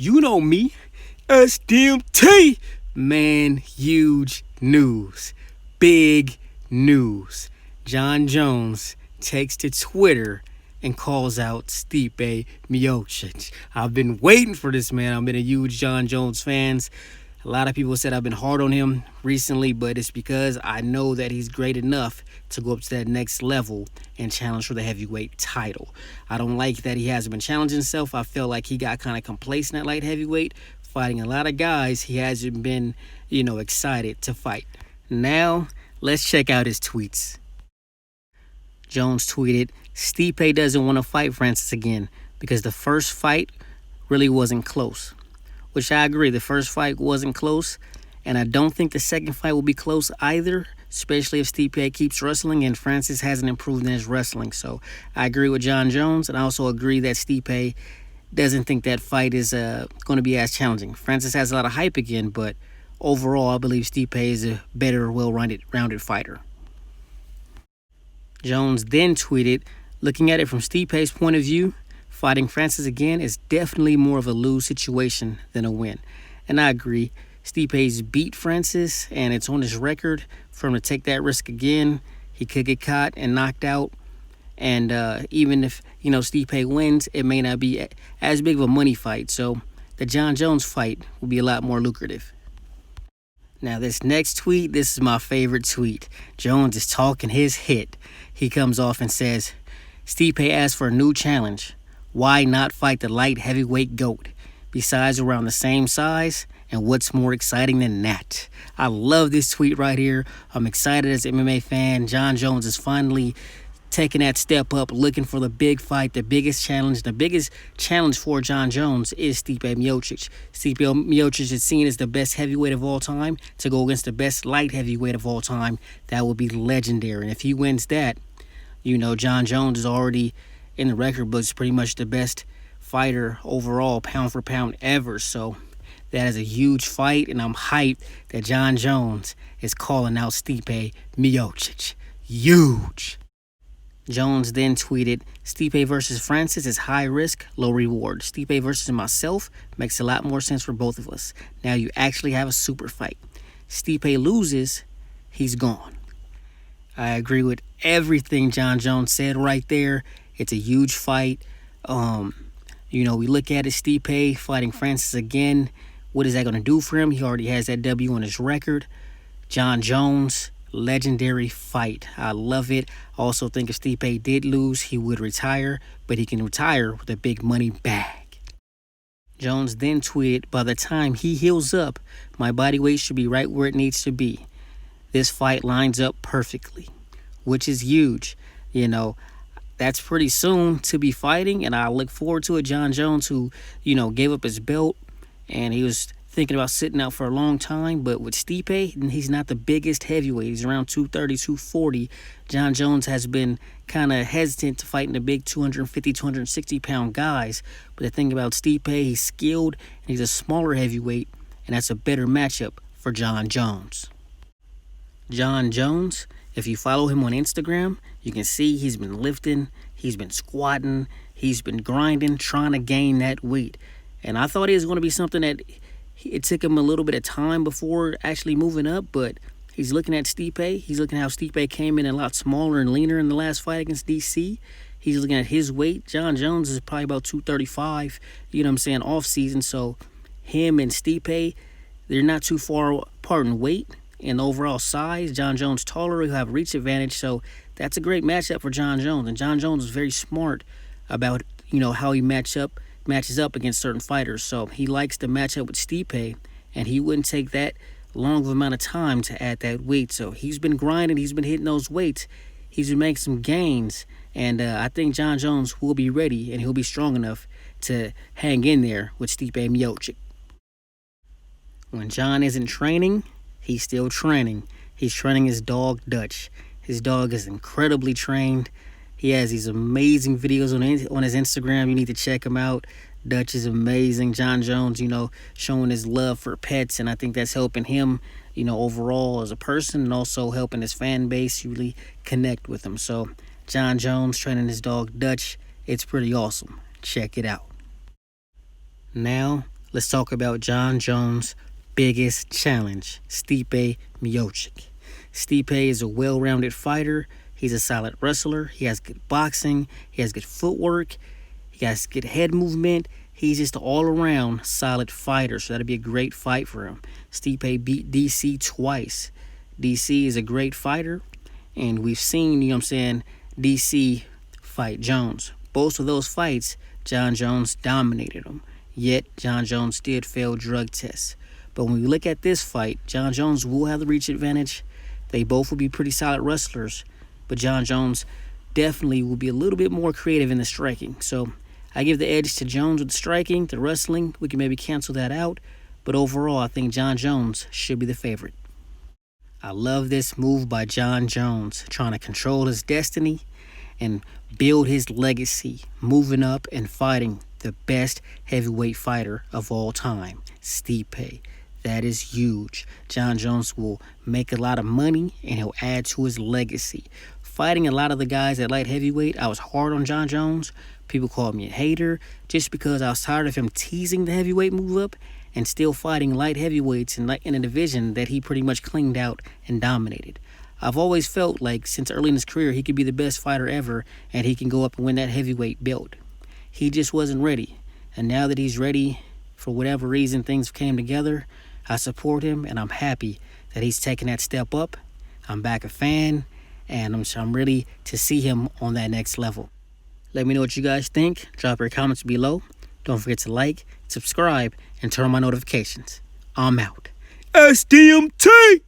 You know me, SDMT. Man, huge news. Big news. Jon Jones takes to Twitter and calls out Stipe Miocic. I've been waiting for this, man. I've been a huge Jon Jones fan. A lot of people said I've been hard on him recently, but it's because I know that he's great enough to go up to that next level and challenge for the heavyweight title. I don't like that he hasn't been challenging himself. I feel like he got kind of complacent at light heavyweight, fighting a lot of guys he hasn't been, excited to fight. Now, let's check out his tweets. Jones tweeted, Stipe doesn't want to fight Francis again because the first fight really wasn't close. Which I agree, the first fight wasn't close, and I don't think the second fight will be close either, especially if Stipe keeps wrestling and Francis hasn't improved in his wrestling. So I agree with Jon Jones, and I also agree that Stipe doesn't think that fight is going to be as challenging. Francis has a lot of hype again, but overall I believe Stipe is a better, well-rounded fighter. Jones then tweeted, looking at it from Stipe's point of view, fighting Francis again is definitely more of a lose situation than a win. And I agree. Stipe's beat Francis, and it's on his record for him to take that risk again. He could get caught and knocked out. And even if, Stipe wins, it may not be as big of a money fight. So the Jon Jones fight will be a lot more lucrative. Now, this next tweet, this is my favorite tweet. Jones is talking his hit. He comes off and says, Stipe asked for a new challenge. Why not fight the light heavyweight GOAT? Besides, around the same size, and what's more exciting than that? I love this tweet right here. I'm excited as an MMA fan. Jon Jones is finally taking that step up, looking for the big fight, the biggest challenge. The biggest challenge for Jon Jones is Stipe Miocic. Stipe Miocic is seen as the best heavyweight of all time. To go against the best light heavyweight of all time, that would be legendary. And if he wins that, Jon Jones is already in the record books, pretty much the best fighter overall, pound for pound ever. So that is a huge fight, and I'm hyped that Jon Jones is calling out Stipe Miocic. Huge. Jones then tweeted, Stipe versus Francis is high risk, low reward. Stipe versus myself makes a lot more sense for both of us. Now you actually have a super fight. Stipe loses, he's gone. I agree with everything Jon Jones said right there. It's a huge fight. We look at it, Stipe fighting Francis again. What is that going to do for him? He already has that W on his record. Jon Jones, legendary fight. I love it. I also think if Stipe did lose, he would retire, but he can retire with a big money bag. Jones then tweeted, by the time he heals up, my body weight should be right where it needs to be. This fight lines up perfectly, which is huge. That's pretty soon to be fighting, and I look forward to it. Jon Jones, who, gave up his belt, and he was thinking about sitting out for a long time, but with Stipe, he's not the biggest heavyweight. He's around 230, 240. Jon Jones has been kind of hesitant to fighting the big 250, 260-pound guys, but the thing about Stipe, he's skilled, and he's a smaller heavyweight, and that's a better matchup for Jon Jones. Jon Jones, if you follow him on Instagram, you can see he's been lifting, he's been squatting, he's been grinding, trying to gain that weight. And I thought it was going to be something that it took him a little bit of time before actually moving up, but he's looking at Stipe. He's looking at how Stipe came in a lot smaller and leaner in the last fight against DC. He's looking at his weight. Jon Jones is probably about 235, off season. So him and Stipe, they're not too far apart in weight. In overall size, Jon Jones taller, he'll have reach advantage, so that's a great matchup for Jon Jones. And Jon Jones is very smart about, how he matches up against certain fighters. So he likes to match up with Stipe, and he wouldn't take that long of amount of time to add that weight. So he's been grinding, he's been hitting those weights, he's been making some gains, and I think Jon Jones will be ready, and he'll be strong enough to hang in there with Stipe Miocic. When Jon isn't training, he's still training. He's training his dog, Dutch. His dog is incredibly trained. He has these amazing videos on his Instagram. You need to check him out. Dutch is amazing. Jon Jones, showing his love for pets, and I think that's helping him, overall as a person, and also helping his fan base really connect with him. So Jon Jones training his dog, Dutch, it's pretty awesome. Check it out. Now, let's talk about Jon Jones' biggest challenge, Stipe Miocic. Stipe is a well-rounded fighter. He's a solid wrestler. He has good boxing. He has good footwork. He has good head movement. He's just an all-around solid fighter, so that'll be a great fight for him. Stipe beat DC twice. DC is a great fighter, and we've seen, DC fight Jones. Both of those fights, Jon Jones dominated him. Yet, Jon Jones did fail drug tests. But when we look at this fight, Jon Jones will have the reach advantage. They both will be pretty solid wrestlers, but Jon Jones definitely will be a little bit more creative in the striking. So I give the edge to Jones with the striking. The wrestling, we can maybe cancel that out. But overall, I think Jon Jones should be the favorite. I love this move by Jon Jones, trying to control his destiny and build his legacy, moving up and fighting the best heavyweight fighter of all time, Stipe. That is huge. Jon Jones will make a lot of money, and he'll add to his legacy. Fighting a lot of the guys at light heavyweight, I was hard on Jon Jones. People called me a hater just because I was tired of him teasing the heavyweight move up and still fighting light heavyweights in a division that he pretty much cleaned out and dominated. I've always felt like since early in his career he could be the best fighter ever and he can go up and win that heavyweight belt. He just wasn't ready. And now that he's ready, for whatever reason things came together, I support him and I'm happy that he's taking that step up. I'm back a fan and I'm ready to see him on that next level. Let me know what you guys think. Drop your comments below. Don't forget to like, subscribe, and turn on my notifications. I'm out. SDMT!